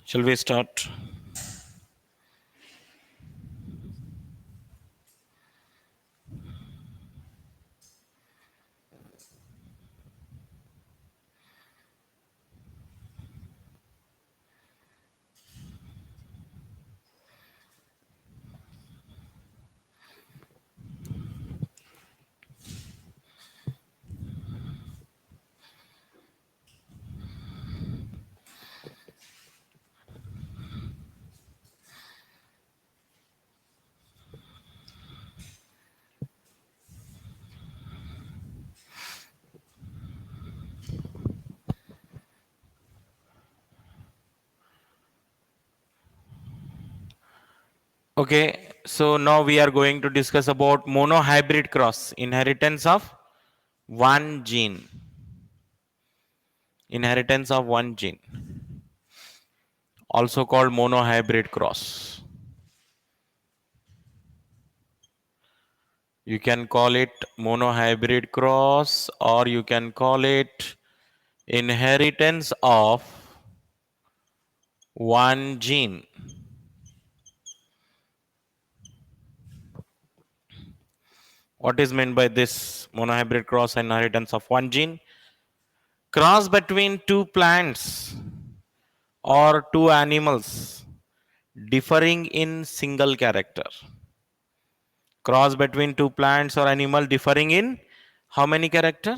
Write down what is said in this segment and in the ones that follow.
Shall we start? Okay, so now we are going to discuss about monohybrid cross, inheritance of one gene. Inheritance of one gene, also called monohybrid cross. You can call it monohybrid cross, or you can call it inheritance of one gene. What is meant by this monohybrid cross, inheritance of one gene? Cross between two plants or two animals differing in single character. Cross between two plants or animal differing in how many character?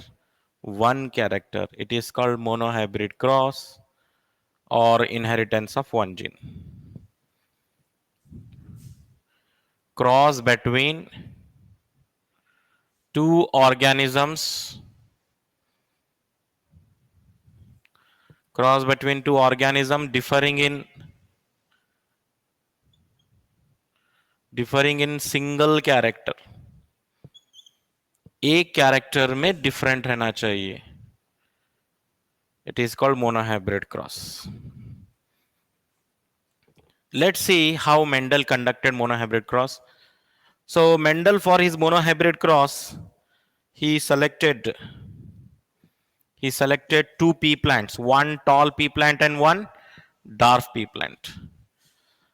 One character. It is called monohybrid cross or inheritance of one gene. Cross between two organisms. Cross between two organisms differing in single character. एक character में different रहना चाहिए. It is called monohybrid cross. Let's see how Mendel conducted monohybrid cross. So Mendel, for his monohybrid cross, he selected two pea plants, one tall pea plant and one dwarf pea plant.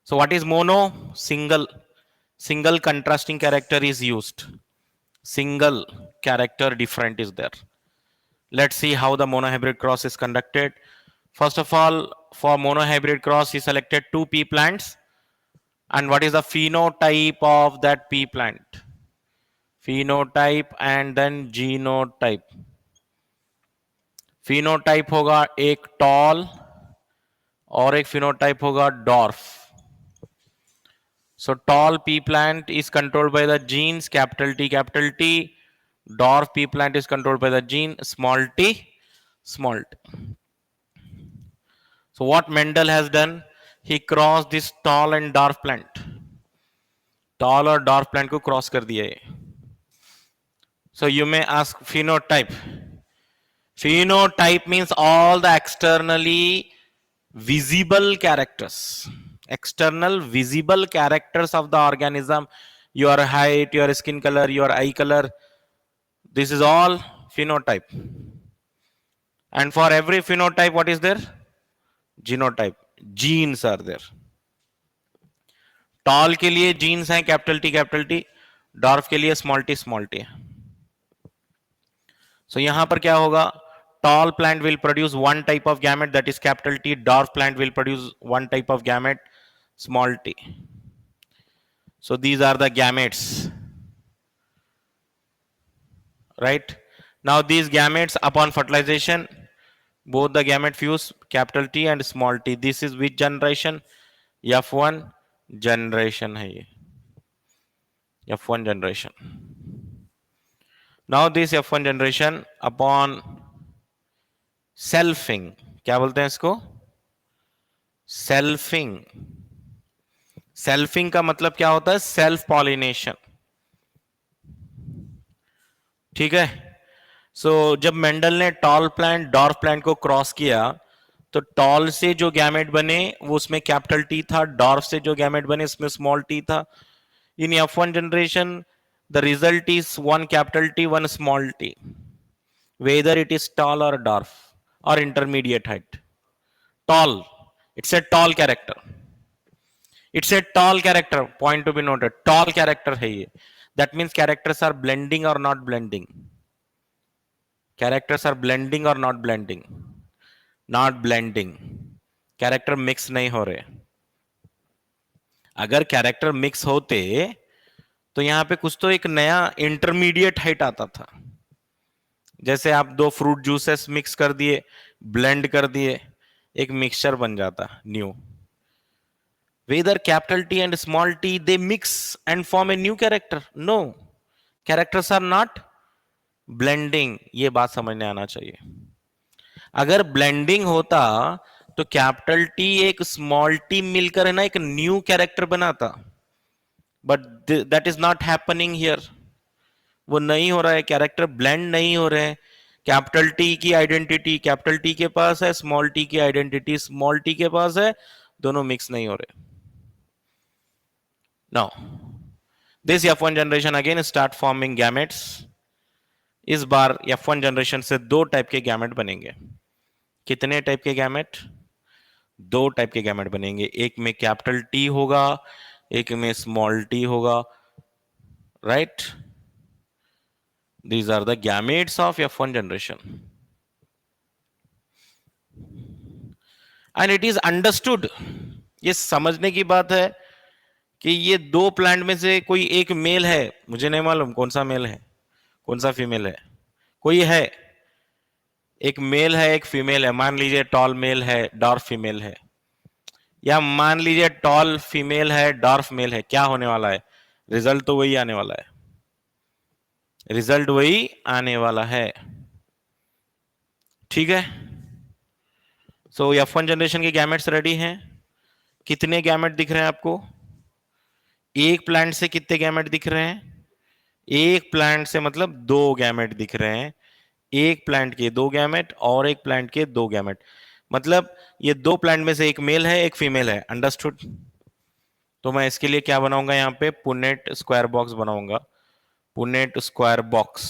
So what is mono? Single contrasting character is used. Single character different is there. Let's see how the monohybrid cross is conducted. First of all, for monohybrid cross, he selected two pea plants. And what is the phenotype of that pea plant? Phenotype and then genotype. Phenotype होगा एक tall और एक phenotype होगा dwarf. So tall pea plant is controlled by the genes capital T capital T. Dwarf pea plant is controlled by the gene small t small t. So what Mendel has done, he crossed this tall and dwarf plant. Tall और dwarf plant को cross कर दिया है. So you may ask phenotype. Phenotype means all the externally visible characters. External visible characters of the organism. Your height, your skin color, your eye color. This is all phenotype. And for every phenotype, what is there? Genotype. Genes are there. Tall के लिए genes हैं capital T. Dwarf के लिए small t. So यहाँ पर क्या होगा? Tall plant will produce one type of gamete, that is capital T. Dwarf plant will produce one type of gamete, small t. So these are the gametes. Right? Now these gametes upon fertilization, both the gamete fuse, capital T and small t. This is which generation? F1 generation है ये. F1 generation. Now this F1 generation upon selfing, क्या बोलते हैं इसको? Selfing. Selfing का मतलब क्या होता है? Self pollination. ठीक है. सो जब मेंडल ने टॉल प्लांट डॉर्फ प्लांट को क्रॉस किया तो टॉल से जो गैमेट बने वो उसमें कैपिटल टी था, डॉर्फ से जो गैमेट बने उसमें स्मॉल टी था. In F1 generation the result is one capital T one small T, whether it is tall और dwarf or intermediate height. Tall, it's a tall character, it's a tall character, point to be noted, tall character है ये। That means characters are blending और not blending, characters are blending और not blending, not blending, character mix नहीं हो रहे। अगर character mix होते तो यहां पे कुछ तो एक नया इंटरमीडिएट हाइट आता था। जैसे आप दो फ्रूट जूसेस मिक्स कर दिए, ब्लेंड कर दिए, एक मिक्सचर बन जाता new. Whether capital T and small t they mix and form a new character? No, characters are not blending, ये बात समझने आना चाहिए। अगर ब्लेंडिंग होता तो कैपिटल टी एक स्मॉल टी मिलकर है ना एक न्यू कैरेक्टर बनाता, but that is not happening here. वो नहीं हो रहा है, कैरेक्टर ब्लेंड नहीं हो रहे हैं। कैपिटल टी की आइडेंटिटी कैपिटल टी के पास है, स्मॉल टी की आइडेंटिटी स्मॉल टी के पास है, दोनों मिक्स नहीं हो रहे। Now this F1 generation again start forming gametes. इस बार F1 जनरेशन से दो टाइप के गैमेट बनेंगे। कितने टाइप के गैमेट? दो टाइप के गैमेट बनेंगे, एक में कैपिटल टी होगा, एक में स्मॉल टी होगा, right? These are the gametes of F1 generation. And it is understood, ये समझने की बात है कि ये दो प्लांट में से कोई एक मेल है, मुझे नहीं मालूम कौन सा मेल है कौन सा फीमेल है, कोई है, एक मेल है एक फीमेल है, मान लीजिए टॉल मेल है डॉर्फ फीमेल है, या मान लीजिए टॉल फीमेल है डॉर्फ मेल है, क्या होने वाला है? रिजल्ट तो वही आने वाला है, रिजल्ट वही आने वाला है, ठीक है? सो F1 जनरेशन के गैमेट्स रेडी हैं। कितने गैमेट दिख रहे हैं आपको? एक प्लांट से कितने गैमेट दिख रहे हैं? एक प्लांट से मतलब दो गैमेट दिख रहे हैं, एक प्लांट के दो गैमेट और एक प्लांट के दो गैमेट, मतलब ये दो प्लांट में से एक मेल है एक फीमेल है, अंडरस्टूड? तो मैं इसके लिए क्या बनाऊंगा, यहां पे पुनेट स्क्वायर बॉक्स बनाऊंगा, Punnett square box.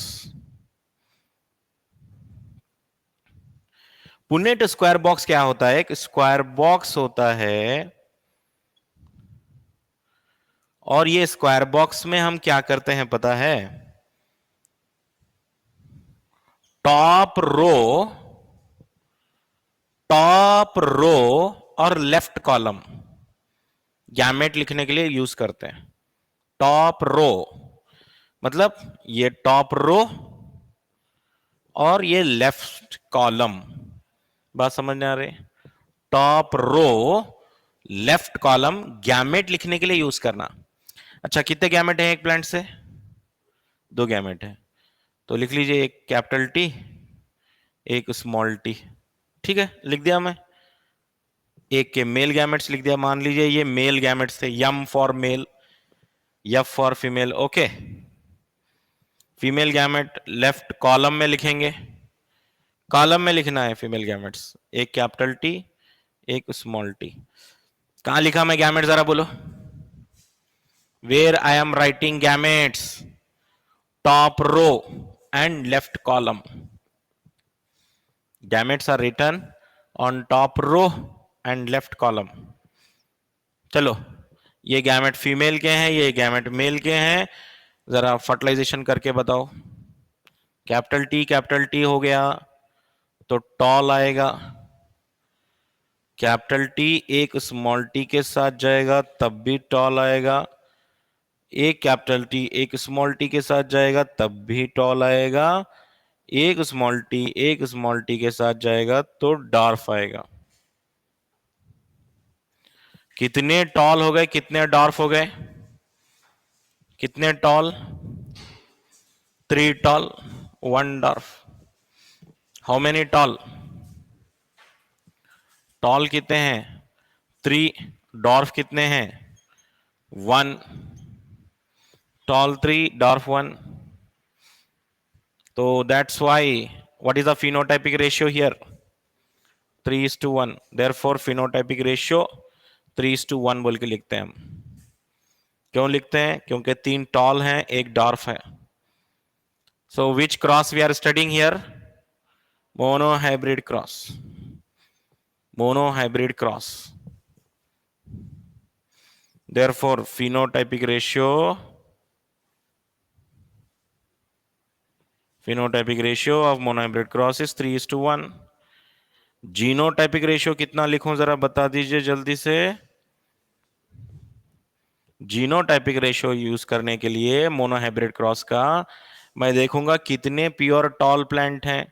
Punnett square box क्या होता है? एक स्क्वायर बॉक्स होता है, और ये स्क्वायर बॉक्स में हम क्या करते हैं पता है? टॉप रो और लेफ्ट कॉलम गैमेट लिखने के लिए यूज करते हैं। टॉप रो मतलब ये टॉप रो और ये लेफ्ट कॉलम, बात समझ आ रही? Top row left column gamete लिखने के लिए यूज करना। अच्छा, कितने गैमेट हैं एक प्लांट से? दो गैमेट है, तो लिख लीजिए एक कैपिटल टी एक स्मॉल टी, ठीक है? लिख दिया मैं। एक के मेल गैमेट्स लिख दिया, मान लीजिए ये मेल गैमेट्स थे, M for male, F for female, okay. Female gamete left column में लिखेंगे, कॉलम में लिखना है फीमेल गैमेट्स, एक कैपिटल टी एक स्मॉल टी। कहां लिखा मैं गैमेट, जरा बोलो? Where I am writing gametes, top row and left column. Gametes are written on top row and left column. चलो, ये गैमेट फीमेल के हैं, ये गैमेट मेल के हैं, जरा फर्टिलाइजेशन करके बताओ। कैपिटल टी हो गया तो टॉल आएगा, कैपिटल टी एक स्मॉल टी के साथ जाएगा तब भी टॉल आएगा, एक कैपिटल टी एक स्मॉल टी के साथ जाएगा तब भी टॉल आएगा, एक स्मॉल टी के साथ जाएगा तो डॉर्फ आएगा। कितने टॉल हो गए, कितने डॉर्फ हो गए? कितने tall? 3 tall 1 dwarf. How many tall? Tall कितने हैं? 3। डॉर्फ कितने हैं? 1। Tall 3 dwarf 1। तो that's why what is the phenotypic ratio here? 3:1। Therefore phenotypic ratio 3:1 बोल के लिखते हैं हम। क्यों लिखते हैं? क्योंकि 3 टॉल हैं एक डॉर्फ है। So which cross we are studying here? Monohybrid cross, monohybrid cross. therefore phenotypic ratio of monohybrid cross is 3:1. Genotypic ratio कितना लिखूं जरा बता दीजिए जल्दी से। जीनोटाइपिक रेशियो यूज करने के लिए मोनोहाइब्रिड क्रॉस का मैं देखूंगा कितने प्योर टॉल प्लांट हैं।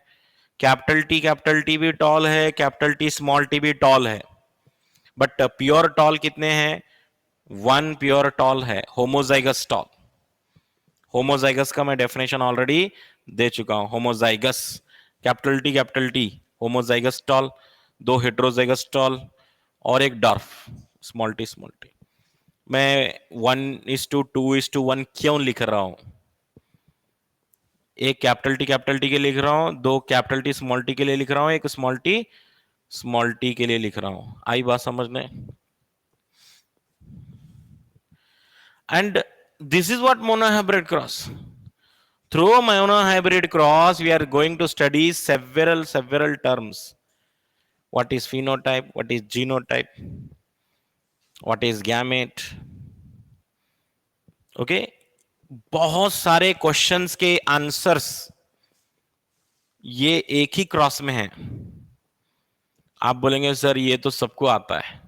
कैपिटल टी भी टॉल है, कैपिटल टी स्मॉल टी भी टॉल है, बट प्योर टॉल कितने हैं? 1 प्योर टॉल है, होमोजाइगस टॉल। होमोजाइगस का मैं डेफिनेशन ऑलरेडी दे चुका हूं। Homozygous capital T homozygous tall, 2 heterozygous tall और एक डॉर्फ स्मॉल टी। मैं 1:2:1 क्यों लिख रहा हूं? एक कैपिटल टी के लिख रहा हूं, 2 कैपिटल टी स्मॉल टी के लिए लिख रहा हूं, एक स्मॉल टी के लिए लिख रहा हूं। आई बात समझने? And this is what monohybrid cross. Through monohybrid cross, we are going to study several terms. What is phenotype? What is genotype? What is gamete? Okay, बहुत सारे क्वेश्चंस के आंसर्स ये एक ही क्रॉस में हैं। आप बोलेंगे सर ये तो सबको आता है,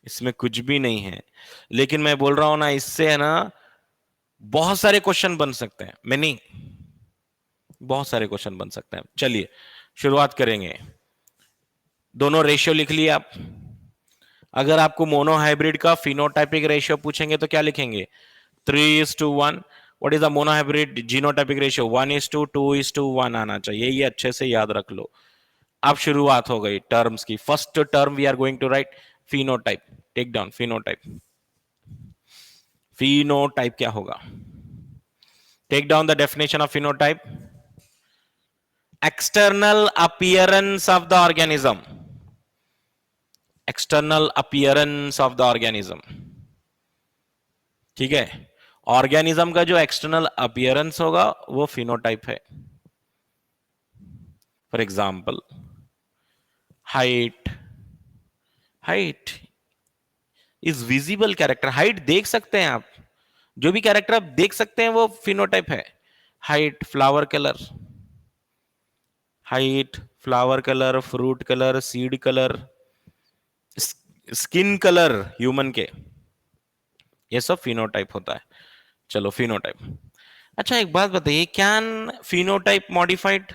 इसमें कुछ भी नहीं है, लेकिन मैं बोल रहा हूं ना, इससे है ना बहुत सारे क्वेश्चन बन सकते हैं। मैं नहीं, बहुत सारे क्वेश्चन बन सकते हैं। चलिए शुरुआत करेंगे। दोनों रेशियो लिख लिए आप। अगर आपको मोनोहाइब्रिड का फिनोटाइपिक रेशियो पूछेंगे तो क्या लिखेंगे? 3:1। What is the monohybrid genotypic ratio? 1:2:1 आना चाहिए। ये अच्छे से याद रख लो। अब शुरुआत हो गई टर्म्स की। First term we are going to write phenotype. Take down phenotype. Phenotype क्या होगा? Take down the definition of phenotype. External appearance of the organism. External appearance of the organism. ठीक है, ऑर्गेनिज्म का जो एक्सटर्नल अपीयरेंस होगा वो phenotype है। For example height. Height is visible character. Height देख सकते हैं आप, जो भी कैरेक्टर आप देख सकते हैं वो फिनोटाइप है। Height, flower colour, height, flower colour, fruit colour, seed colour, skin colour human के, ये सब फिनोटाइप होता है। चलो फिनोटाइप। अच्छा एक बात बताइए, can phenotype modified?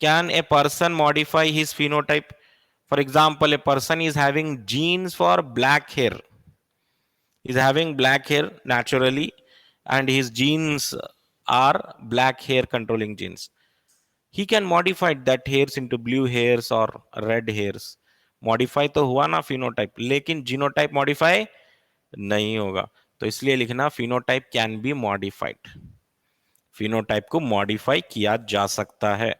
Can a person modify his phenotype? For example, a person is having genes for black hair, is having black hair naturally, and his genes are black hair controlling genes. He can modify that hairs into blue hairs or red hairs. Modify तो हुआ ना phenotype, लेकिन genotype modify नहीं होगा। तो इसलिए लिखना phenotype can be modified. Phenotype को मॉडिफाई किया जा सकता है।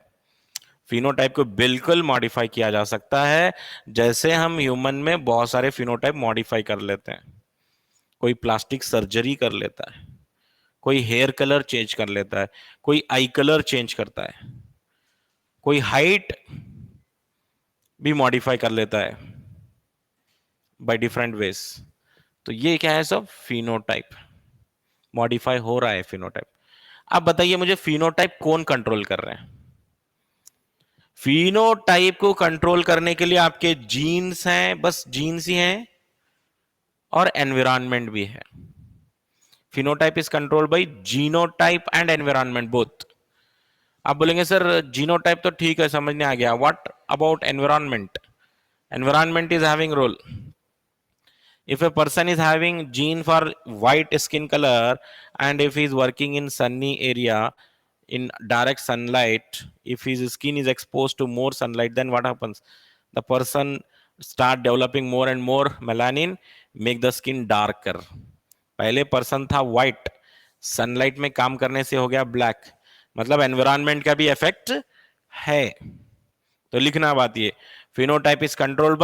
फिनोटाइप को बिल्कुल मॉडिफाई किया जा सकता है, जैसे हम ह्यूमन में बहुत सारे फिनोटाइप मॉडिफाई कर लेते हैं। कोई प्लास्टिक सर्जरी कर लेता है, कोई हेयर कलर चेंज कर लेता है, कोई आई कलर चेंज करता है, कोई हाइट भी मॉडिफाई कर लेता है बाय डिफरेंट वेज। तो ये क्या है? सब फिनोटाइप मॉडिफाई हो रहा है फिनोटाइप। अब बताइए मुझे, फिनोटाइप कौन कंट्रोल कर रहे हैं? फिनोटाइप को कंट्रोल करने के लिए आपके जीन्स हैं, बस जीन्स ही हैं, और एनवायरनमेंट भी है। Phenotype is controlled by genotype and environment both. आप बोलेंगे सर जीनोटाइप तो ठीक है, समझने आ गया, what about environment? Environment is having role. If a person is having gene for white skin color, and if he is working in sunny area in direct sunlight, if his skin is exposed to more sunlight, then what happens? The person start developing more and more melanin, make the skin darker. पहले person था white, sunlight में काम करने से हो गया black, मतलब environment का भी इफेक्ट है। तो लिखना बात ये, phenotype is controlled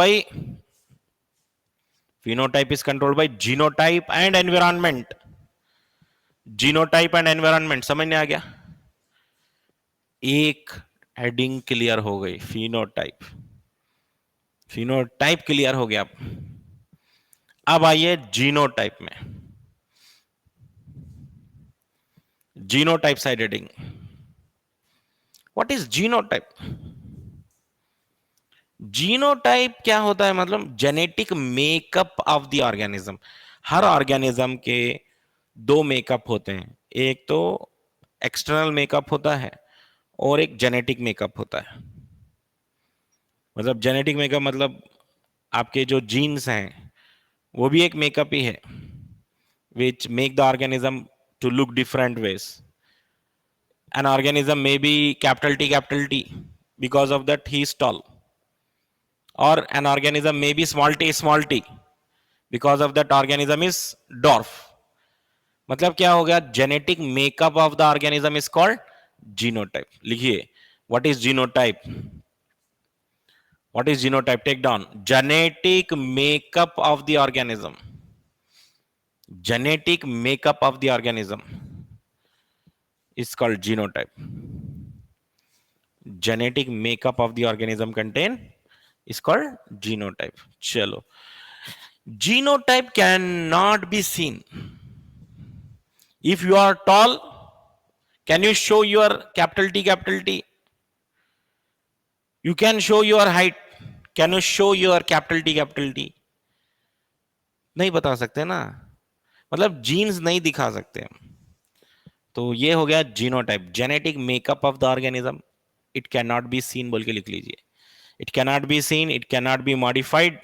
by genotype and environment. Genotype and environment समझ में आ गया? एक हेडिंग क्लियर हो गई, फिनोटाइप। फिनोटाइप क्लियर हो गया। अब आइए जीनोटाइप में, genotype side heading. What is genotype? Genotype क्या होता है? मतलब genetic makeup of the organism. Her organism के दो मेकअप होते हैं, एक तो एक्सटर्नल मेकअप होता है और एक जेनेटिक मेकअप होता है। मतलब जेनेटिक मेकअप मतलब आपके जो जीन्स हैं वो भी एक मेकअप ही है, which make the organism to look different ways. An organism may be capital T because of that he is tall, or an organism may be small t because of that organism is dwarf. मतलब क्या हो गया? Genetic makeup of the organism is called genotype. लिखिए, what is genotype? What is genotype? Take down, genetic makeup of the organism. Genetic makeup of the organism is called genotype. Genetic makeup of the organism contain is called genotype. चलो, genotype cannot be seen. If you are tall, can you show your capital T capital T? You can show your height. Can you show your capital T capital T? नहीं बता सकते ना, मतलब jeans नहीं दिखा सकते हम। तो ये हो गया genotype, genetic makeup of the organism. It can not be seen बोल के लिख लीजिए। It can not be seen, it can not be modified.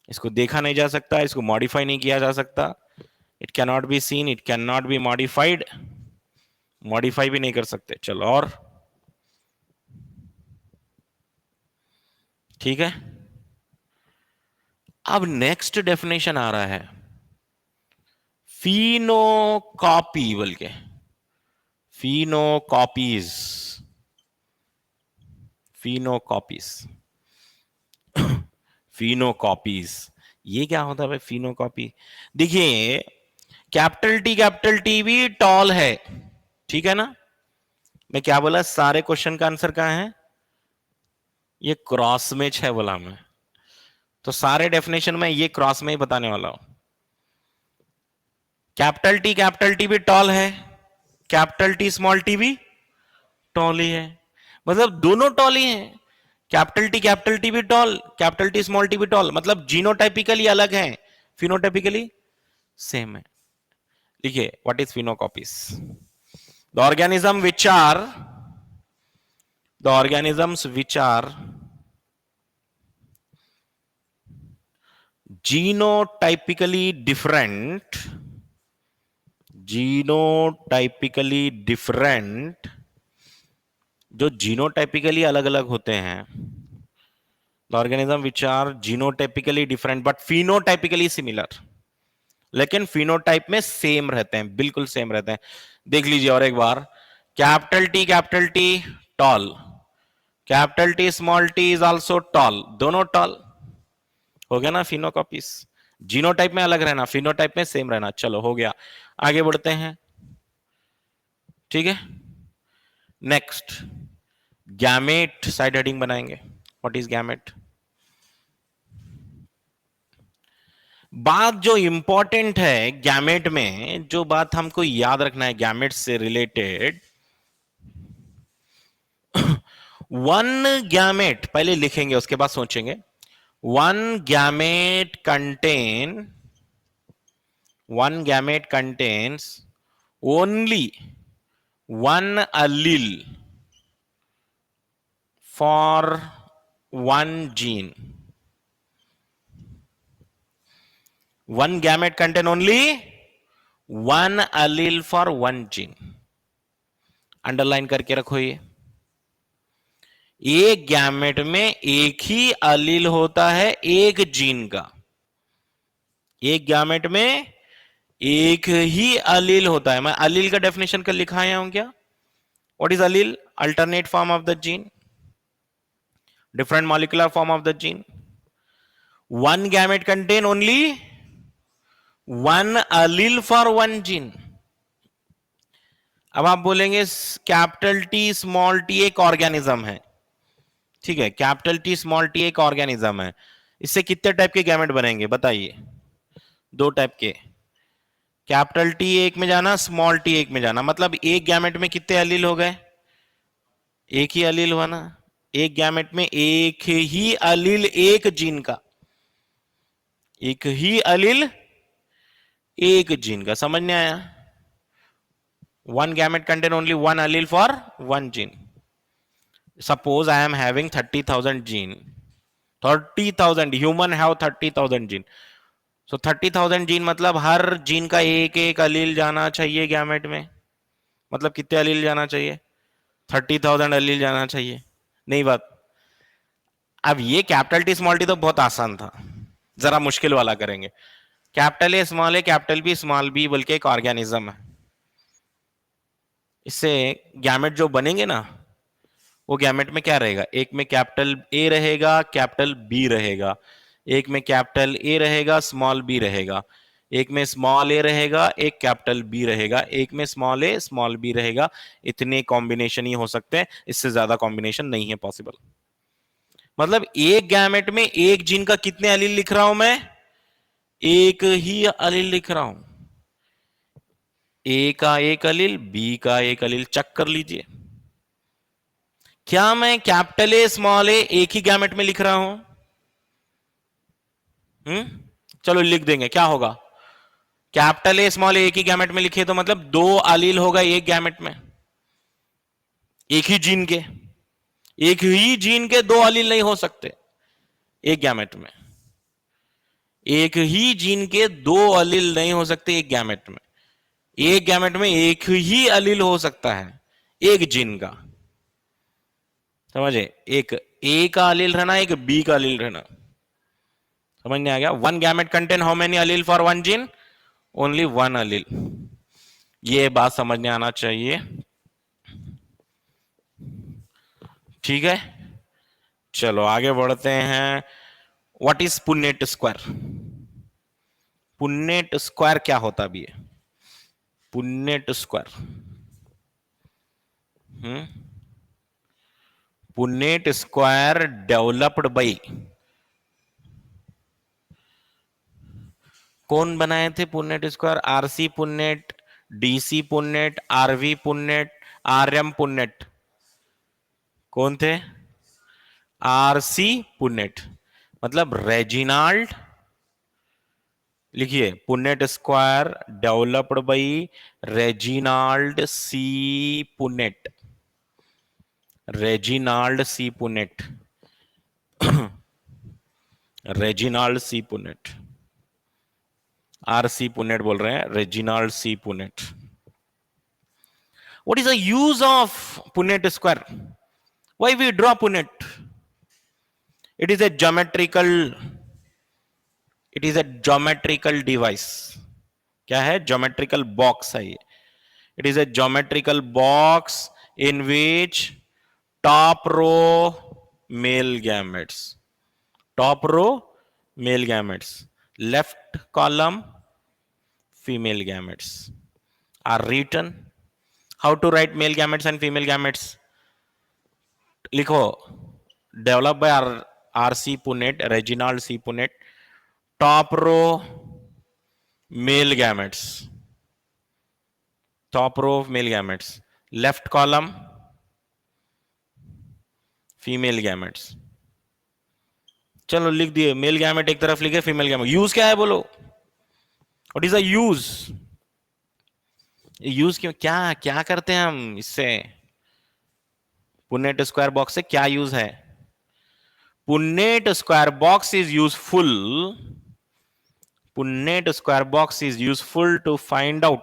इसको देखा नहीं जा सकता, इसको मॉडिफाई नहीं किया जा सकता। It can not be seen, it can not be modified, modify भी नहीं कर सकते। चलो और ठीक है। अब नेक्स्ट डेफिनेशन आ रहा है फिनोकॉपी बोल के। फिनोकॉपीज, फिनोकॉपीज, फिनोकॉपीज, ये क्या होता है भाई फिनोकॉपी? देखिए, कैपिटल टी भी टॉल है, ठीक है ना? मैं क्या बोला? सारे क्वेश्चन का आंसर कहां है? ये क्रॉस मैच है बोला मैं, तो सारे डेफिनेशन में ये क्रॉस में ही बताने वाला हूं। कैपिटल टी भी टॉल है, कैपिटल टी स्मॉल टी भी टॉल ही है, मतलब दोनों टॉल ही हैं। कैपिटल टी भी tall, capital T small T भी टॉल, मतलब जीनोटाइपिकली अलग है, फिनोटाइपिकली सेम है। देखिए, what is phenocopies? The organism which are, the organisms which are genotypically different, genotypically different, जो जीनोटाइपिकली अलग अलग होते हैं, the organism which are genotypically different but phenotypically similar. लेकिन फिनोटाइप में सेम रहते हैं, बिल्कुल सेम रहते हैं। देख लीजिए और एक बार, capital T tall, capital T small T is also tall, दोनों टॉल हो गया ना फिनोकॉपीज। जीनोटाइप में अलग रहना, फिनोटाइप में सेम रहना। चलो हो गया, आगे बढ़ते हैं, ठीक है। नेक्स्ट, गैमेट साइड हेडिंग बनाएंगे। What is gamete? बात जो इंपॉर्टेंट है गैमेट में, जो बात हमको याद रखना है गैमेट से रिलेटेड, वन गैमेट पहले लिखेंगे उसके बाद सोचेंगे। One gamete contain, one gamete contains only one allele for one gene. One gamete contain only one allele for one gene. Underline करके रखो ये। एक गैमेट में एक ही अलील होता है एक जीन का, एक गैमेट में एक ही अलील होता है। मैं अलील का डेफिनेशन कर लिखा आया हूं क्या? What is allele? Alternate form of the gene, different molecular form of the gene. One gamete contain only one allele for one gene. अब आप बोलेंगे कैपिटल टी स्मॉल टी एक ऑर्गेनिज्म है, ठीक है, कैपिटल टी स्मॉल टी एक organism है, इससे कितने टाइप के गैमेट बनेंगे बताइए? दो टाइप के, कैपिटल टी एक में जाना, स्मॉल टी एक में जाना। मतलब एक गैमेट में कितने अलील हो गए? एक ही अलील हुआ ना। एक गैमेट में एक ही अलील, एक जीन का, एक ही अलील एक जीन का। समझ में आया? One gamete contain only one allele for one gene. Suppose I am having 30,000 gene, 30,000 human have 30,000 gene. So 30,000 gene मतलब हर जीन का एक एक अलील जाना चाहिए गैमेट में। मतलब कितने अलील जाना चाहिए? 30,000 अलील जाना चाहिए। नहीं बात। अब ये कैपिटल टी स्मॉल टी तो बहुत आसान था, जरा मुश्किल वाला करेंगे। Capital A, capital B, small B बोल के एक ऑर्गेनिज्म है। इससे गैमेट जो बनेंगे ना, वो गैमेट में क्या रहेगा? एक में कैपिटल ए रहेगा, कैपिटल बी रहेगा। एक में कैपिटल ए रहेगा, स्मॉल बी रहेगा। एक में स्मॉल ए रहेगा, एक कैपिटल बी रहेगा। एक में स्मॉल ए, स्मॉल बी रहेगा। इतने कॉम्बिनेशन ही हो सकते हैं, इससे ज्यादा कॉम्बिनेशन नहीं है पॉसिबल। मतलब एक गैमेट में एक जीन का कितने अलील लिख रहा हूं मैं? एक ही अलील लिख रहा हूं। ए का एक अलील, बी का एक अलील। चेक कर लीजिए, क्या मैं कैपिटल ए स्मॉल ए एक ही गैमेट में लिख रहा हूं? चलो लिख देंगे, क्या होगा? कैपिटल ए स्मॉल ए एक ही गैमेट में लिखे तो मतलब दो अलील होगा एक गैमेट में, एक ही जीन के। एक ही जीन के दो अलील नहीं हो सकते एक गैमेट में। एक ही जीन के दो अलील नहीं हो सकते एक गैमेट में। एक गैमेट में एक ही अलील हो सकता है एक जीन का। समझे? एक ए का अलील रहना, एक बी का अलील रहना। समझ में आ गया? One gamete contain how many allele for one gene? Only one allele. ये बात समझ में आना चाहिए। ठीक है, चलो आगे बढ़ते हैं। What is Punnett square? Punnett square क्या होता भी है? Punnett square, Punnett square developed by, कौन बनाए थे Punnett square? RC Punnett, DC Punnett, RV Punnett, RM Punnett. कौन थे? RC Punnett. मतलब रेजिनाल्ड, लिखिए Punnett square developed by Reginald C Punnett. Reginald C Punnett, Reginald C Punnett. R C Punnett बोल रहे हैं, Reginald C Punnett. What is the use of Punnett square? Why we draw Punnett? It is a geometrical, it is a geometrical device. क्या है? Geometrical box है ये। It is a geometrical box in which top row male gametes, top row male gametes, left column female gametes are written. How to write male gametes and female gametes? लिखो, developed by R.C. Punnett, Reginald C. Punnett. Top row male gametes, top row of male gametes, left column female gametes. चलो लिख दिए, male gamete एक तरफ लिखे, female gamete. Use क्या है बोलो? What is the use? Use क्यों, क्या क्या करते हैं हम इससे? पुन्नेट स्क्वायर बॉक्स से क्या यूज है? Punnett square box is useful, Punnett square box is useful to find out,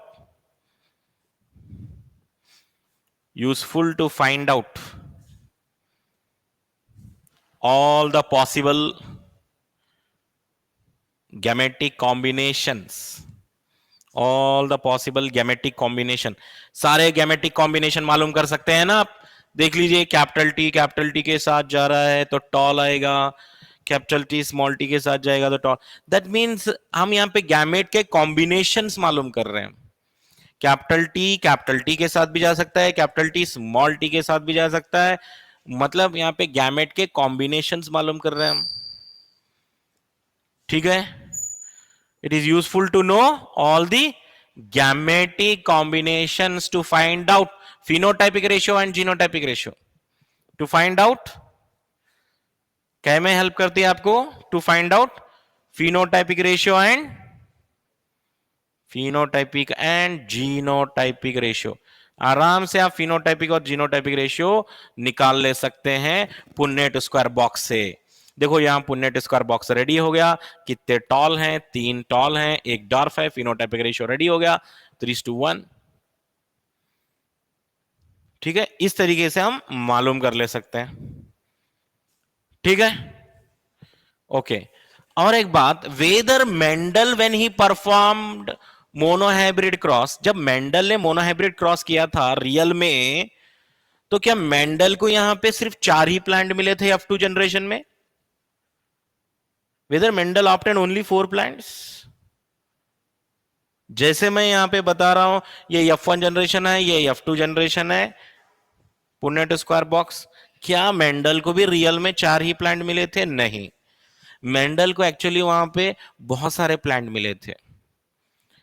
useful to find out all the possible gametic combinations, all the possible gametic combination। सारे gametic combination मालूम कर सकते हैं ना आप? देख लीजिए, कैपिटल टी के साथ जा रहा है तो टॉल आएगा, कैपिटल टी स्मॉल टी के साथ जाएगा तो टॉल। दैट मीन्स हम यहाँ पे गैमेट के कॉम्बिनेशंस मालूम कर रहे हैं। कैपिटल टी के साथ भी जा सकता है, कैपिटल टी स्मॉल टी के साथ भी जा सकता है। मतलब यहाँ पे गैमेट के कॉम्बिनेशंस मालूम कर रहे हैं हम। ठीक है, It is useful to know all the gametic combinations to find out phenotypic ratio and genotypic ratio. To find out, क्या में हेल्प करती है आपको? To find out phenotypic ratio and genotypic ratio. आराम से आप फिनोटाइपिक और जीनोटाइपिक रेशियो निकाल ले सकते हैं पुन्नेट स्क्वायर बॉक्स से. देखो यहां पुन्नेट स्क्वायर बॉक्स रेडी हो गया. कितने टॉल हैं? 3 टॉल हैं, 1 डॉर्फ है. फिनोटाइपिक रेशियो रेडी हो गया 3:1. ठीक है, इस तरीके से हम मालूम कर ले सकते हैं. ठीक है, ओके. और एक बात, whether Mendel when he performed monohybrid cross, जब मेंडल ने मोनोहाइब्रिड क्रॉस किया था रियल में, तो क्या मेंडल को यहां पे सिर्फ 4 ही प्लांट मिले थे F2 जनरेशन में? Whether Mendel opted only 4 plants? जैसे मैं यहां पे बता रहा हूं, ये F1 जनरेशन है, ये F2 जनरेशन है, पुन्नेट स्क्वायर बॉक्स. क्या मेंडल को भी रियल में 4 ही प्लांट मिले थे? नहीं, मेंडल को एक्चुअली वहां पे बहुत सारे प्लांट मिले थे.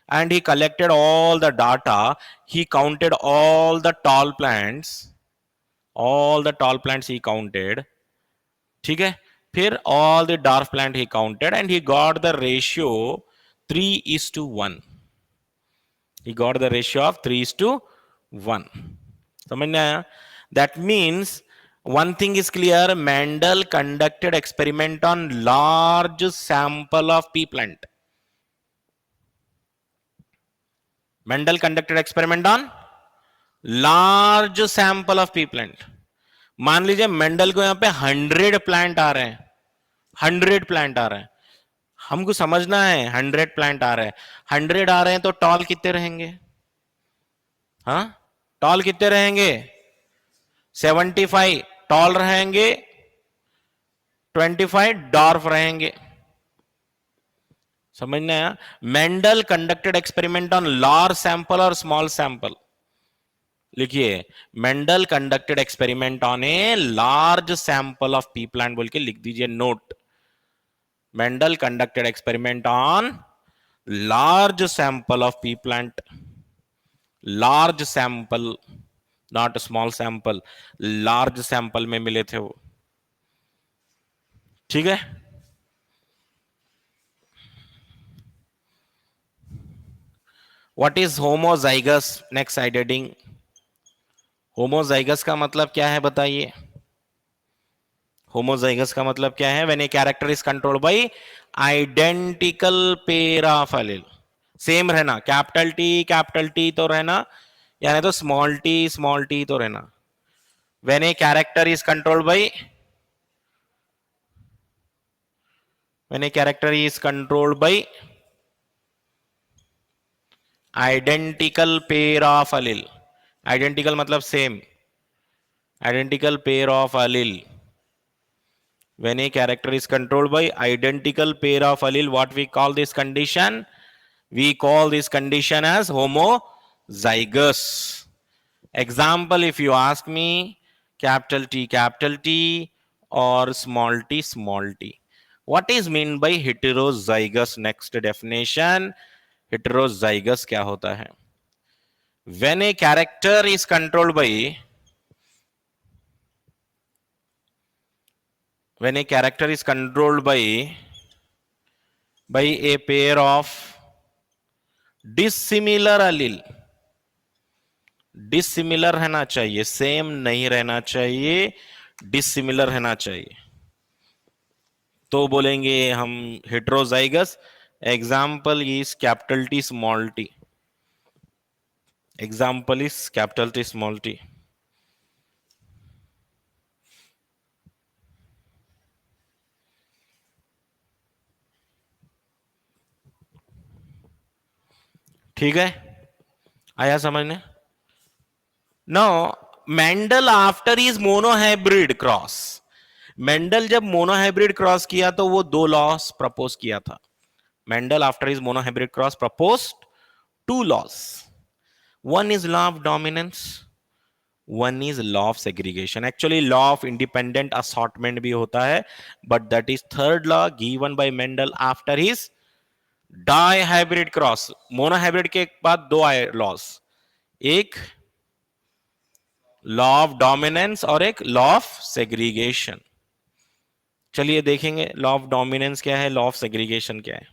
And he collected all the data, he counted all the tall plants he counted. ठीक है, फिर all the dwarf plant he counted and he got the ratio 3:1. he got the ratio of 3:1. समझ में आया? That means one thing is clear, Mendel conducted experiment on large sample of pea plant. Mendel conducted experiment on large sample of pea plant. मान लीजिए Mendel को यहां पे 100 plant आ रहे हैं, 100 प्लांट आ रहे हैं. हमको समझना है 100 प्लांट आ रहे हैं, 100 आ रहे हैं तो टॉल कितने रहेंगे? हाँ, टॉल कितने रहेंगे? 75 टॉल रहेंगे, 25 डॉर्फ रहेंगे. समझना है? Mendel conducted experiment on large sample और स्मॉल सैंपल. लिखिए, Mendel conducted experiment on a large sample of pea plant बोल के लिख दीजिए note. Mendel conducted experiment on large sample of pea plant. Large sample, not small sample. Large sample में मिले थे वो. ठीक है, what is homozygous next heading? Homozygous का मतलब क्या है बताइए? होमोजाइगस का मतलब क्या है? When a character is controlled by identical pair of allele. Same रहना, कैपिटल टी तो रहना, यानी तो स्मॉल टी तो रहना. When a character is controlled by, when a character is controlled by identical pair of allele. Identical मतलब same, identical pair of allele. When a character is controlled by identical pair of allele, what we call this condition? We call this condition as homozygous. Example, if you ask me, capital T or small t, what is mean by heterozygous? Next definition, heterozygous क्या होता है? When a character is controlled by, when a character is controlled by a pair of dissimilar allele, dissimilar रहना चाहिए, same नहीं रहना चाहिए, dissimilar रहना चाहिए, तो बोलेंगे हम heterozygous. Example is capital T small t. Example is capital T small t. ठीक है, आया समझने? No, Mendel after is monohybrid cross. Mendel जब मोनोहाइब्रिड क्रॉस किया तो वो 2 लॉस प्रपोज किया था. Mendel after is monohybrid cross proposed 2 laws. One is law of dominance, one is law of segregation. Actually law of independent assortment भी होता है, but that is third law given by Mendel after his dihybrid cross, monohybrid के बाद दो आए loss, एक law of dominance और एक लॉ ऑफ सेग्रीगेशन। चलिए देखेंगे लॉ ऑफ डोमिनेंस क्या है, लॉ ऑफ सेग्रीगेशन क्या है।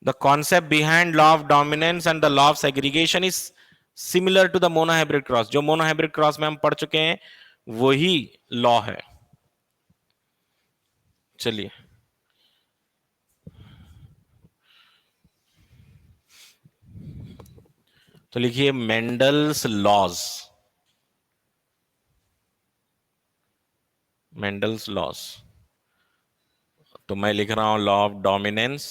The concept behind law of dominance and the law of segregation is similar to the monohybrid cross. जो मोनोहाइब्रिड क्रॉस में हम पढ़ चुके हैं वही लॉ है। चलिए तो लिखिए मेंडल्स लॉज, मेंडल्स लॉज। तो मैं लिख रहा हूं law of dominance,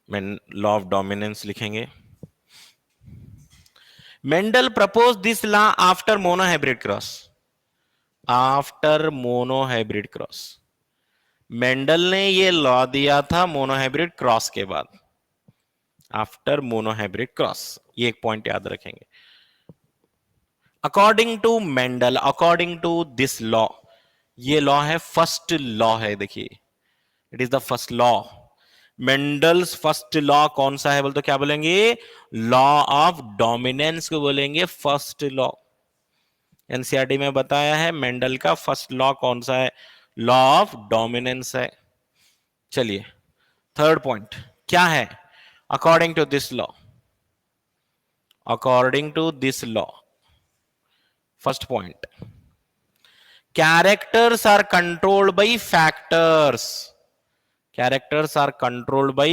law of dominance लिखेंगे। Mendel propose this law after monohybrid cross, after monohybrid cross. Mendel ने ये लॉ दिया था मोनोहाइब्रिड क्रॉस के बाद, आफ्टर मोनोहाइब्रिड क्रॉस। ये एक पॉइंट याद रखेंगे। According to Mendel, according to this law, ये लॉ है, फर्स्ट लॉ है, देखिए it is the first law. Mendel's first law कौन सा है बोल तो क्या बोलेंगे, लॉ ऑफ डोमिनेंस को बोलेंगे फर्स्ट लॉ। एनसीईआरटी में बताया है मेंडल का फर्स्ट लॉ कौन सा है, लॉ ऑफ डोमिनेंस है। चलिए थर्ड पॉइंट क्या है, according to this law, according to this law, first point, characters are controlled by factors, characters are controlled by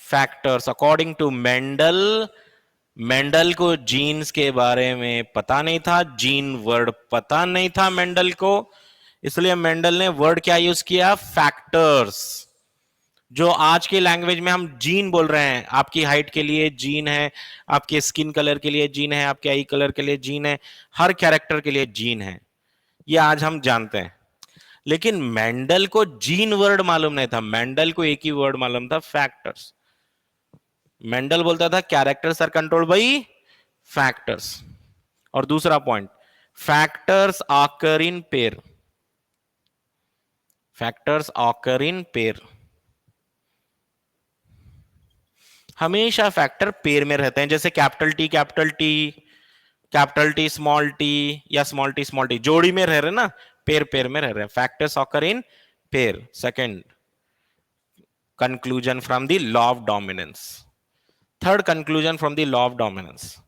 factors according to Mendel. Mendel को jeans के बारे में पता नहीं था, जीन वर्ड पता नहीं था मेंडल को, इसलिए मेंडल ने वर्ड क्या यूज किया, फैक्टर्स। जो आज की लैंग्वेज में हम जीन बोल रहे हैं, आपकी हाइट के लिए जीन है, आपके स्किन कलर के लिए जीन है, आपके आई कलर के लिए जीन है, हर कैरेक्टर के लिए जीन है, ये आज हम जानते हैं। लेकिन मेंडल को जीन वर्ड मालूम नहीं था, मेंडल को एक ही वर्ड मालूम था, फैक्टर्स। मेंडल बोलता था characters are controlled by factors. और दूसरा point, factors occur in pair, factors occur in pair. हमेशा फैक्टर पेयर में रहते हैं, जैसे capital T capital T, capital T small T, या स्मॉल टी स्मॉल टी, जोड़ी में रह रहे ना, पेयर पेयर में रह रहे हैं, factors occur in pair. Second conclusion from the law of dominance. Third conclusion from the law of dominance.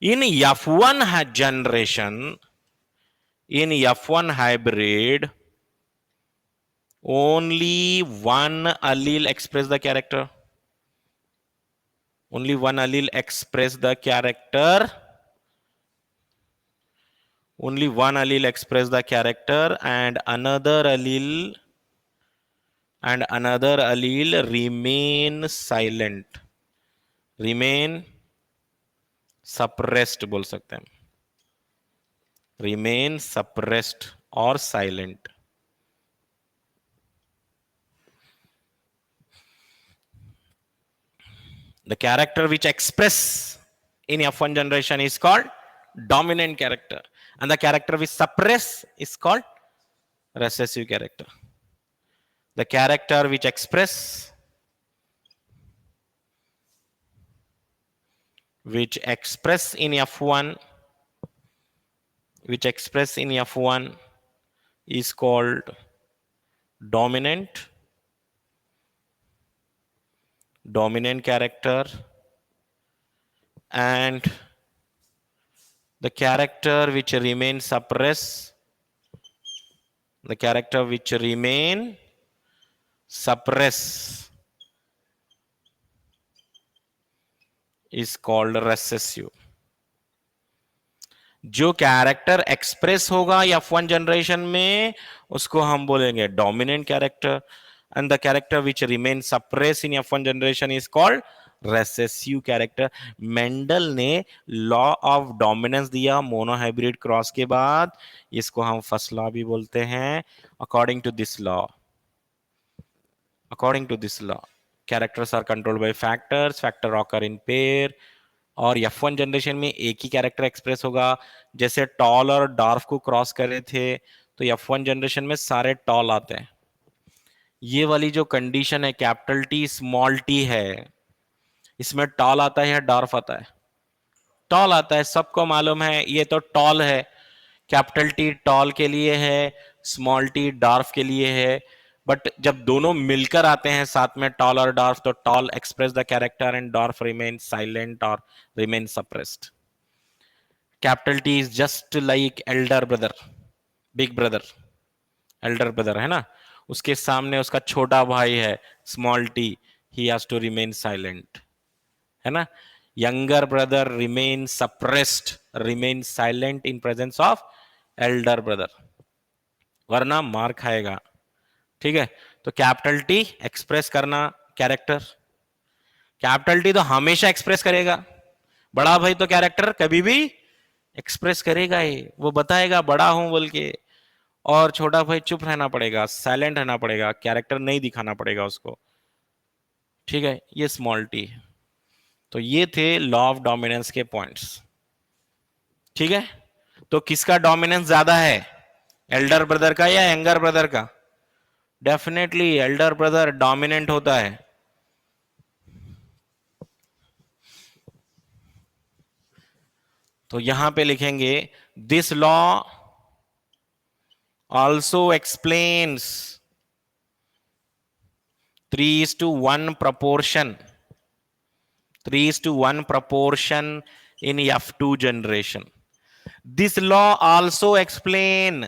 In F1 generation, in F1 hybrid, only one allele express the character. Only one allele express the character. Only one allele express the character, and another allele remain silent, remain suppressed बोल सकते हैं, remain suppressed or silent. The character which express in F1 generation is called dominant character, and the character which suppress is called recessive character. The character which express in F1, which express in F1 is called dominant character, and the character which remain suppress, the character which remain suppress is called recessive. जो character express होगा F1 generation में उसको हम बोलेंगे dominant character, and the character which remain suppressed in F1 generation is called recessive character. Mendel ने law of dominance दिया monohybrid cross के बाद, इसको हम फर्स्ट लॉ भी बोलते हैं। According to this law, according to this law, characters are controlled by factors, factor occur in pair, और F1 जनरेशन में एक ही कैरेक्टर एक्सप्रेस होगा। जैसे टॉल और डॉर्फ को क्रॉस करे थे तो F1 जनरेशन में सारे टॉल आते हैं। ये वाली जो कंडीशन है कैपिटल टी स्मॉल टी है, इसमें टॉल आता है या डॉर्फ आता है? टॉल आता है, सबको मालूम है। ये तो टॉल है, कैपिटल टी टॉल के लिए है, स्मॉल टी डॉर्फ के लिए है। बट जब दोनों मिलकर आते हैं साथ में, टॉल और डॉर्फ, तो tall express the character and dwarf remain silent और remain suppressed. Capital T is just like elder brother, big brother, elder brother है ना, उसके सामने उसका छोटा भाई है small T, he has to remain silent, है ना। Younger brother remain suppressed, remain silent in presence of elder brother, वरना मार खाएगा। ठीक है, तो कैपिटल टी एक्सप्रेस करना कैरेक्टर, कैपिटल टी तो हमेशा एक्सप्रेस करेगा। बड़ा भाई तो कैरेक्टर कभी भी एक्सप्रेस करेगा ही, वो बताएगा बड़ा हूं बोल के। और छोटा भाई चुप रहना पड़ेगा, साइलेंट रहना पड़ेगा, कैरेक्टर नहीं दिखाना पड़ेगा उसको। ठीक है, ये स्मॉल टी है। तो ये थे लॉ ऑफ डोमिनेंस के पॉइंट्स। ठीक है, तो किसका डोमिनेंस ज्यादा है, एल्डर ब्रदर का या यंगर ब्रदर का? डेफिनेटली एल्डर ब्रदर डोमिनेंट होता है। तो यहां पे लिखेंगे this law also explains 3:1 proportion, 3:1 proportion in F2 generation. This law also explain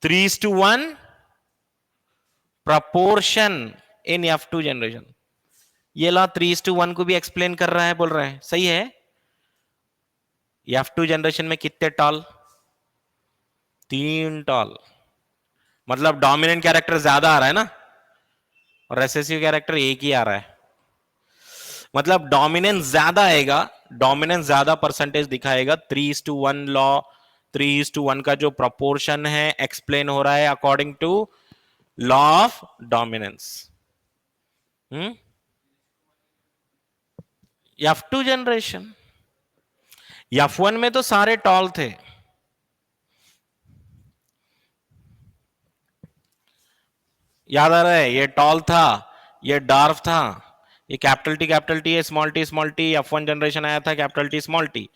3:1 proportion in F2 generation. ये लॉ 3:1 को भी एक्सप्लेन कर रहा है, बोल रहा है, सही है। F2 जनरेशन में कितने टॉल? 3 टॉल, मतलब डोमिनेंट कैरेक्टर ज्यादा आ रहा है ना, और रेसेसिव कैरेक्टर एक ही आ रहा है। मतलब डोमिनेंस ज्यादा आएगा, डोमिनेंस ज्यादा परसेंटेज दिखाएगा। 3:1 लॉ, 3:1 का जो प्रोपोर्शन है एक्सप्लेन हो रहा है according to law of dominance. F2 generation, F1 में तो सारे टॉल थे। याद आ रहा है, ये टॉल था, ये डार्फ था, ये कैपिटल टी है, स्मॉल टी F1 जनरेशन आया था कैपिटल टी स्मॉल टी,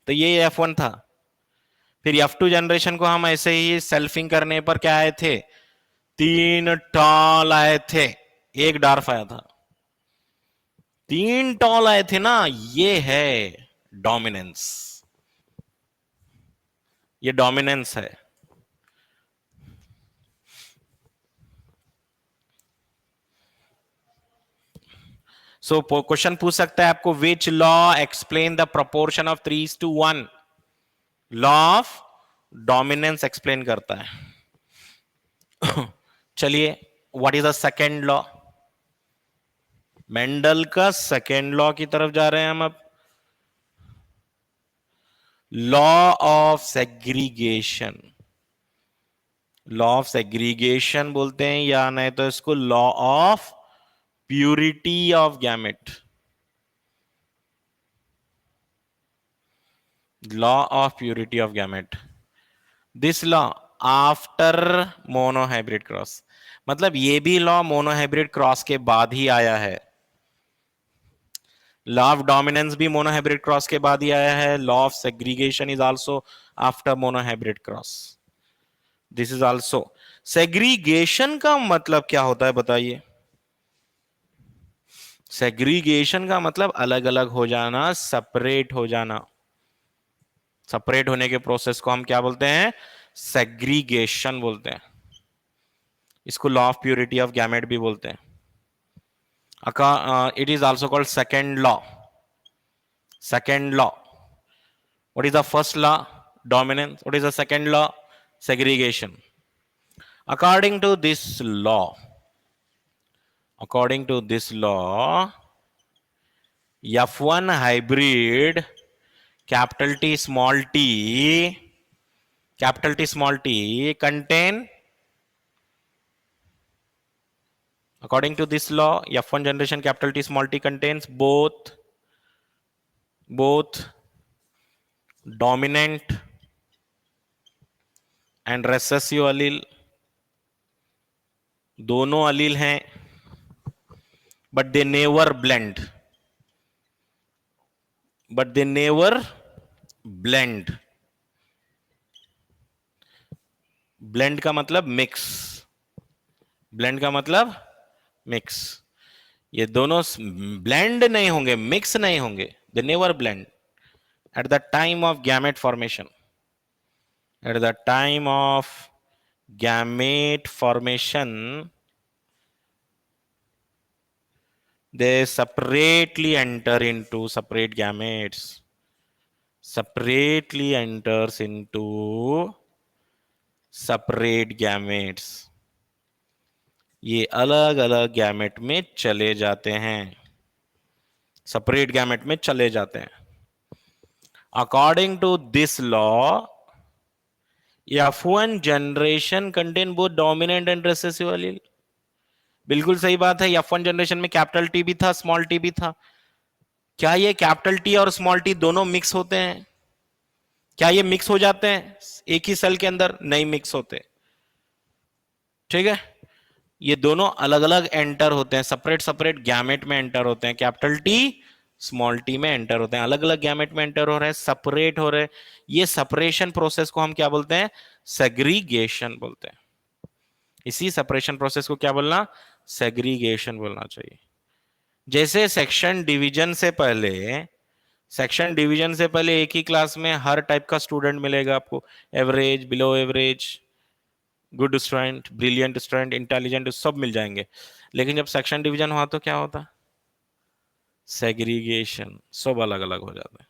तो ये F1 था। फिर F2 जनरेशन को हम ऐसे ही सेल्फिंग करने पर क्या आए थे, 3 टॉल आए थे, एक डार्फ आया था। 3 टॉल आए थे ना, ये है डोमिनेंस, ये डोमिनेंस है। सो क्वेश्चन पूछ सकता है आपको, which law explain the proportion of 3:1? Law of dominance explain करता है। चलिए, what is the second law? Mendel का सेकेंड लॉ की तरफ जा रहे हैं हम अब। Law of segregation, law of segregation बोलते हैं, या नहीं तो इसको law of purity of gamete, law of purity of gamete. This law after monohybrid cross, मतलब ये भी लॉ मोनोहाइब्रिड क्रॉस के बाद ही आया है। लॉ ऑफ डोमिनेंस भी मोनोहाइब्रिड क्रॉस के बाद ही आया है। Law of segregation is also after monohybrid cross. This is also, segregation का मतलब क्या होता है बताइए? सेग्रीगेशन का मतलब अलग अलग हो जाना, सेपरेट हो जाना। सेपरेट होने के प्रोसेस को हम क्या बोलते हैं? सेग्रीगेशन बोलते हैं। इसको law of purity of gamete भी बोलते हैं। It is also called second law. Second law, what is the first law? Dominance. What is the second law? Segregation. According to this law, according to this law, F1 hybrid capital T small t, capital T small t contain, according to this law, F1 generation capital T small t contains both both dominant and recessive allele, दोनों allele हैं, but they never blend, blend. blend का मतलब mix, blend का मतलब mix. ये दोनों blend नहीं होंगे, मिक्स नहीं होंगे, they never blend at the time of gamete formation. At the time of gamete formation they separately enter into separate gametes, separately enters into separate gametes. ये अलग अलग गैमेट में चले जाते हैं, सेपरेट गैमेट में चले जाते हैं. According to this law F1 generation contain both dominant and recessive allele. बिल्कुल सही बात है. F1 जनरेशन में कैपिटल टी भी था, स्मॉल टी भी था. क्या ये कैपिटल टी और स्मॉल टी दोनों मिक्स होते हैं? क्या ये मिक्स हो जाते हैं एक ही सेल के अंदर? नहीं मिक्स होते. ठीक है, ये दोनों अलग अलग एंटर होते हैं, सेपरेट सेपरेट गैमेट में एंटर होते हैं. कैपिटल टी स्मॉल टी में एंटर होते हैं, अलग अलग गैमेट में एंटर हो रहे हैं, सेपरेट हो रहे हैं. ये सेपरेशन प्रोसेस को हम क्या बोलते हैं? सेग्रीगेशन बोलते हैं. इसी सेपरेशन प्रोसेस को क्या बोलना? सेग्रीगेशन बोलना चाहिए. जैसे सेक्शन डिवीजन से पहले, सेक्शन डिवीजन से पहले एक ही क्लास में हर टाइप का स्टूडेंट मिलेगा आपको. Average, below average, good student, brilliant student, intelligent, सब मिल जाएंगे. लेकिन जब सेक्शन डिवीजन हुआ तो क्या होता? सेग्रीगेशन. सब अलग अलग हो जाते हैं.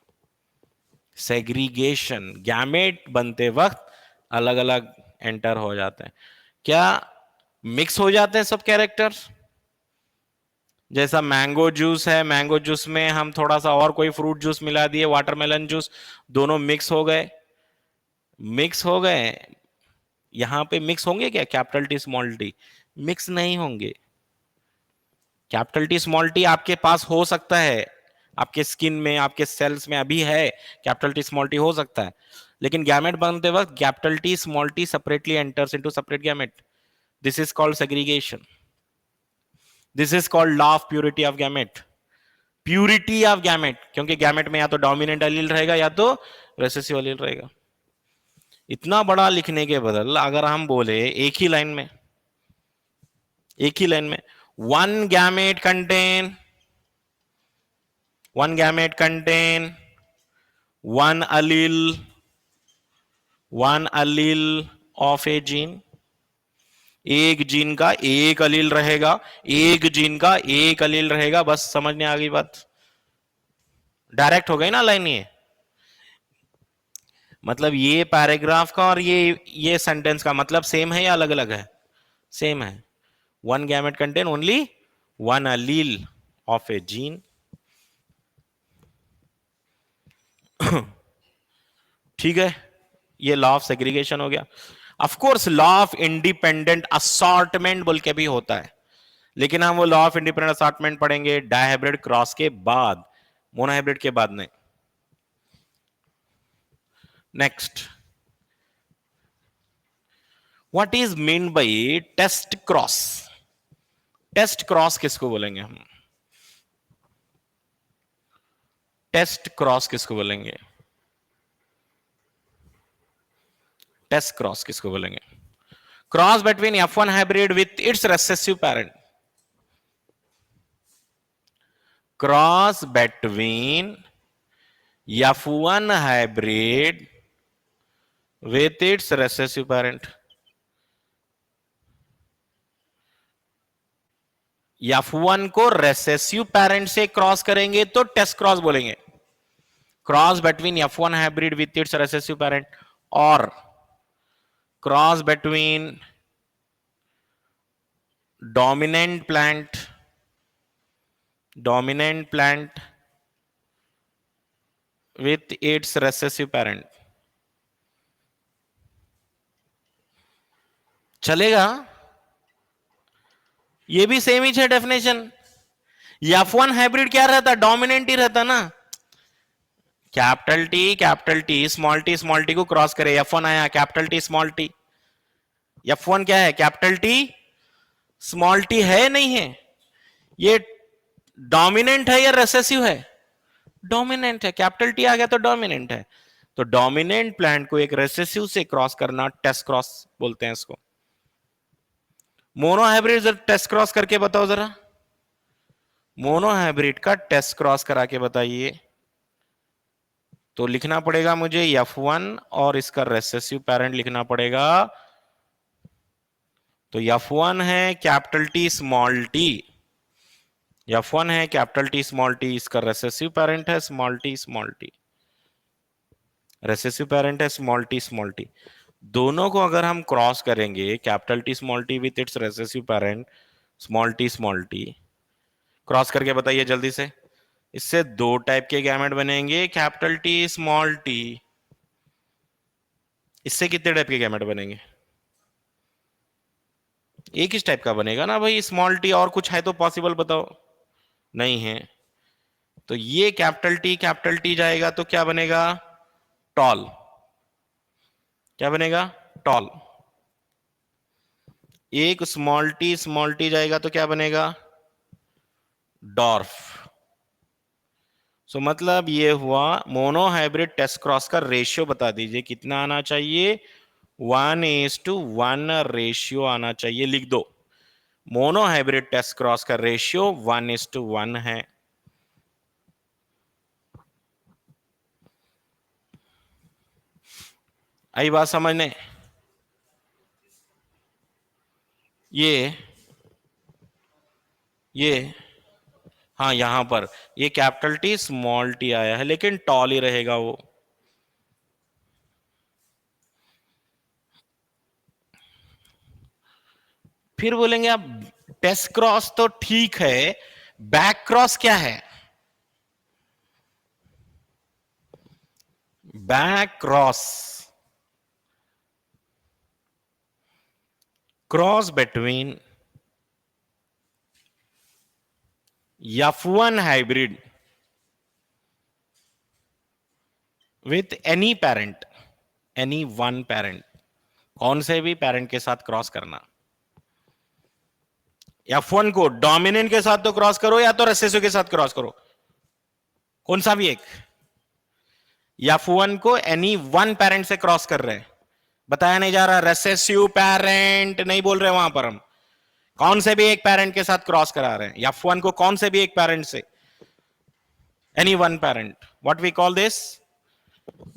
सेग्रीगेशन, गैमेट बनते वक्त अलग अलग एंटर हो जाते हैं. क्या मिक्स हो जाते हैं सब कैरेक्टर्स? जैसा मैंगो जूस है, मैंगो जूस में हम थोड़ा सा और कोई फ्रूट जूस मिला दिए, वाटरमेलन जूस, दोनों मिक्स हो गए. मिक्स हो गए. यहां पे मिक्स होंगे क्या capital T small T? Mix नहीं होंगे. कैपिटल टी स्मॉल टी आपके पास हो सकता है, आपके स्किन में, आपके सेल्स में अभी है, कैपिटल टी स्मॉल टी हो सकता है. लेकिन गैमेट बनते वक्त capital T small T separately enters into separate gamete. This is called segregation. This is called law of purity of gamete. Purity of gamete, क्योंकि गैमेट में या तो डोमिनेंट एलील रहेगा या तो रिसेसिव एलील रहेगा. इतना बड़ा लिखने के बदल अगर हम बोले एक ही लाइन में, एक ही लाइन में, one gamete contain one allele of a gene. एक जीन का एक अलील रहेगा, एक जीन का एक अलील रहेगा. बस समझने आ गई बात? डायरेक्ट हो गई ना लाइन. ये मतलब ये पैराग्राफ का और ये सेंटेंस का मतलब सेम है या अलग अलग है? सेम है. One gamete contain only one allele of a gene. ठीक है, ये लॉ ऑफ सेग्रीगेशन हो गया. Of course law of independent assortment बोल के भी होता है, लेकिन हम वो लॉ ऑफ इंडिपेंडेंट असॉर्टमेंट पढ़ेंगे डायहाइब्रिड क्रॉस के बाद, मोनोहाइब्रिड के बाद नहीं. Next, what is mean by test cross? Test cross किसको बोलेंगे हम? टेस्ट क्रॉस किसको बोलेंगे? टेस्ट क्रॉस किसको बोलेंगे? Cross between F1 hybrid with its recessive parent. Cross between F1 hybrid with its recessive parent. F1 को रेसेसिव पैरेंट से cross करेंगे तो टेस्ट क्रॉस बोलेंगे. Cross between F1 hybrid with its recessive parent और cross between dominant plant with its recessive parent चलेगा. ये भी same ही है डेफिनेशन. F1 हाइब्रिड क्या रहता? डोमिनेंट ही रहता ना. कैपिटल टी स्मॉल टी को क्रॉस करे, F1 आया, capital T small T. F1 क्या है? कैपिटल टी स्मॉल टी है नहीं है? ये डोमिनेंट है या रेसेसिव है? डोमिनेंट है। कैपिटल टी आ गया तो डोमिनेंट है। तो डोमिनेंट प्लांट को एक रेसेसिव से क्रॉस करना टेस्ट क्रॉस बोलते हैं इसको। मोनोहाइब्रिड टेस्ट क्रॉस करके बताओ जरा, मोनोहाइब्रिड का टेस्ट क्रॉस करा के बताइए। तो लिखना पड़ेगा मुझे F1 और इसका रेसेसिव पेरेंट लिखना पड़ेगा। तो F1 है capital T small T, F1 है कैपिटल टी स्मॉल टी, इसका रेसेसिव पेरेंट है स्मॉल टी, रेसेसिव पेरेंट है स्मॉल टी। दोनों को अगर हम क्रॉस करेंगे, capital T small T with its recessive parent small T, cross करके बताइए जल्दी से। इससे दो टाइप के गैमेट बनेंगे, कैपिटल टी स्मॉल टी। इससे कितने टाइप के गैमेट बनेंगे? एक ही टाइप का बनेगा ना भाई, स्मॉल टी। और कुछ है तो पॉसिबल बताओ? नहीं है। तो ये कैपिटल टी जाएगा तो क्या बनेगा? टॉल। क्या बनेगा? टॉल। एक स्मॉल टी जाएगा तो क्या बनेगा? डॉर्फ। सो मतलब ये हुआ मोनोहाइब्रिड टेस्ट क्रॉस का रेशियो बता दीजिए कितना आना चाहिए? 1:1 रेशियो आना चाहिए, लिख दो। मोनोहाइब्रिड टेस्ट क्रॉस का रेशियो 1:1 है। आई बात समझने? ये हाँ, यहां पर ये कैपिटल टी स्मॉल टी आया है, लेकिन टॉल ही रहेगा वो। फिर बोलेंगे आप टेस्ट क्रॉस तो ठीक है, बैक क्रॉस क्या है? Back cross between F1 hybrid with any parent, any one parent, कौन से भी पेरेंट के साथ क्रॉस करना। F1 को डोमिनेंट के साथ तो क्रॉस करो या तो रेसेसिव के साथ क्रॉस करो, कौन सा भी एक। F1 को एनी वन पेरेंट से क्रॉस कर रहे हैं, बताया नहीं जा रहा, रेसेसिव पेरेंट नहीं बोल रहे वहां पर हम, कौन से भी एक पेरेंट के साथ क्रॉस करा रहे हैं। F1 को कौन से भी एक पेरेंट से, any one parent, what we call this?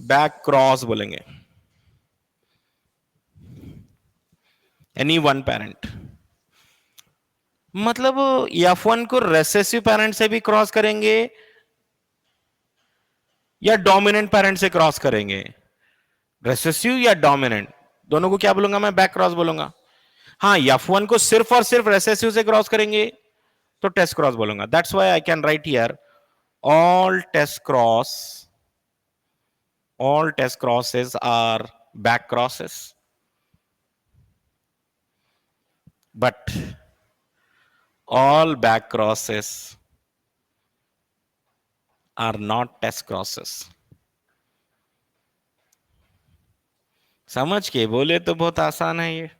Back cross बोलेंगे, एनी वन पेरेंट। मतलब F1 को रेसेसिव पेरेंट से भी क्रॉस करेंगे या डोमिनेंट पेरेंट से क्रॉस करेंगे? रेसेसिव या डोमिनेंट, दोनों को क्या बोलूंगा मैं? बैक क्रॉस बोलूंगा। हाँ, F1 को सिर्फ और सिर्फ रेसेसिव से क्रॉस करेंगे तो टेस्ट क्रॉस बोलूंगा। That's why I can write here all test cross all test crosses are back crosses, but all back crosses are not test crosses। समझ के बोले तो बहुत आसान है ये।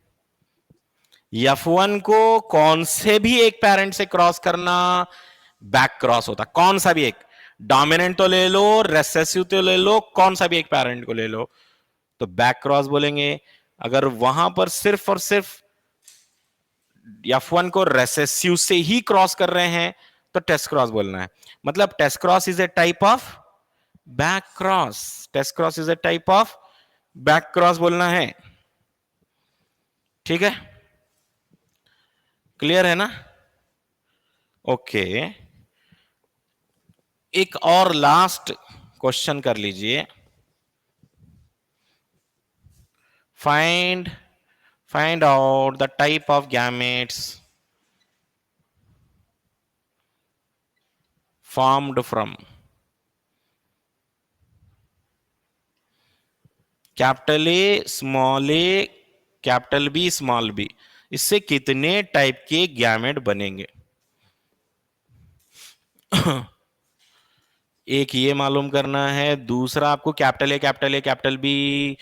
F1 को कौन से भी एक पेरेंट से क्रॉस करना बैक क्रॉस होता, कौन सा भी एक, डोमिनेंट तो ले लो, रेसेसिव तो ले लो, कौन सा भी एक पेरेंट को ले लो तो बैक क्रॉस बोलेंगे। अगर वहां पर सिर्फ और सिर्फ F1 को रेसेसिव से ही क्रॉस कर रहे हैं तो टेस्ट क्रॉस बोलना है। मतलब test cross is a type of back cross, test cross is a type of back cross बोलना है। ठीक है, क्लियर है ना? ओके, एक और लास्ट क्वेश्चन कर लीजिए। Find out the type of gametes formed from capital A small A capital B small B, इससे कितने टाइप के गैमेट बनेंगे? एक ये मालूम करना है, दूसरा आपको capital A capital A capital B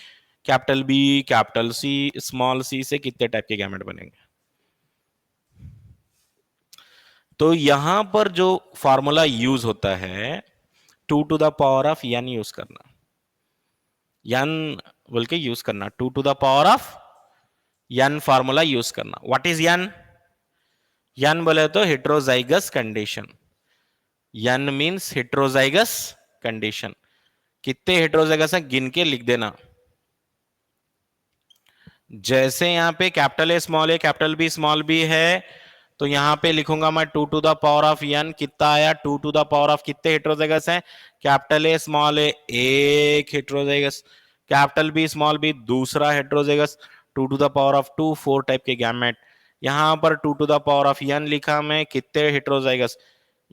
capital B capital C small C से कितने टाइप के गैमेट बनेंगे। तो यहां पर जो फॉर्मूला यूज होता है 2 to the power of n use करना, n बोल के यूज करना, 2 to the power of n formula use करना। What is n? n बोले तो heterozygous condition, n means heterozygous condition. कितने हेट्रोजाइगस है गिन के लिख देना। जैसे यहां पे capital A capital B small B है, तो यहां पे लिखूंगा मैं 2 to the power of n। कितना आया? 2 to the power ऑफ कितने हेट्रोजाइगस हैं? कैपिटल ए स्मॉल ए एक heterozygous, capital B small B दूसरा heterozygous, 2 to the power of 2 4 type के गैमेट। यहां पर 2 to the power of n लिखा मैं, कितने हेट्रोजाइगस?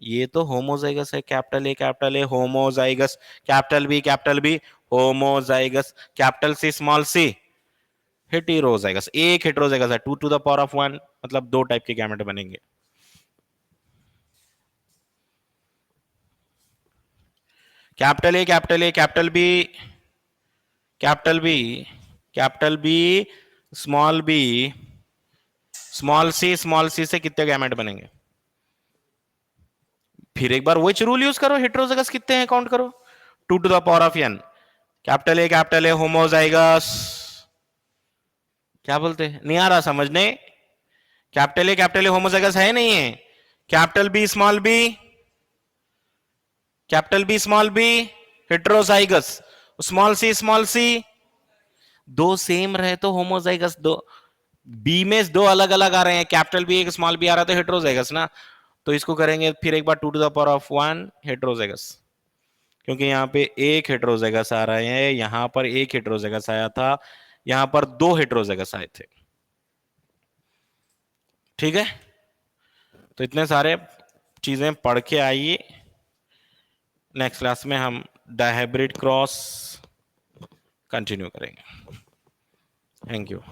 ये तो होमोजाइगस है, capital A homozygous, capital B homozygous, capital C small C heterozygous. एक हेटेरोजाइगस है, 2 to the power ऑफ 1, मतलब 2 टाइप के गैमेट बनेंगे। Capital A capital A capital B capital B capital B small C से कितने gamete बनेंगे? फिर एक बार वही रूल यूज करो, हेटेरोजाइगस कितने हैं काउंट करो। 2 to the power of n, capital A homozygous, क्या बोलते हैं, नहीं आ रहा समझने? कैपिटल ए होमोजाइगस है नहीं है? Capital B small B heterozygous, small C दो सेम रहे तो होमोजाइगस, दो बी में दो अलग अलग आ रहे हैं, कैपिटल बी एक स्मॉल बी आ रहा है तो हेटेरोजाइगस ना। तो इसको करेंगे फिर एक बार 2 to the power of 1 heterozygous, क्योंकि यहाँ पे एक हेटेरोजाइगस आ रहे हैं, यहां पर एक हेटेरोजाइगस आया था, यहां पर दो हेटेरोजाइगस आए थे। ठीक है, तो इतने सारे चीजें पढ़ के आइए। नेक्स्ट क्लास में हम डायहाइब्रिड क्रॉस कंटिन्यू करेंगे। Thank you.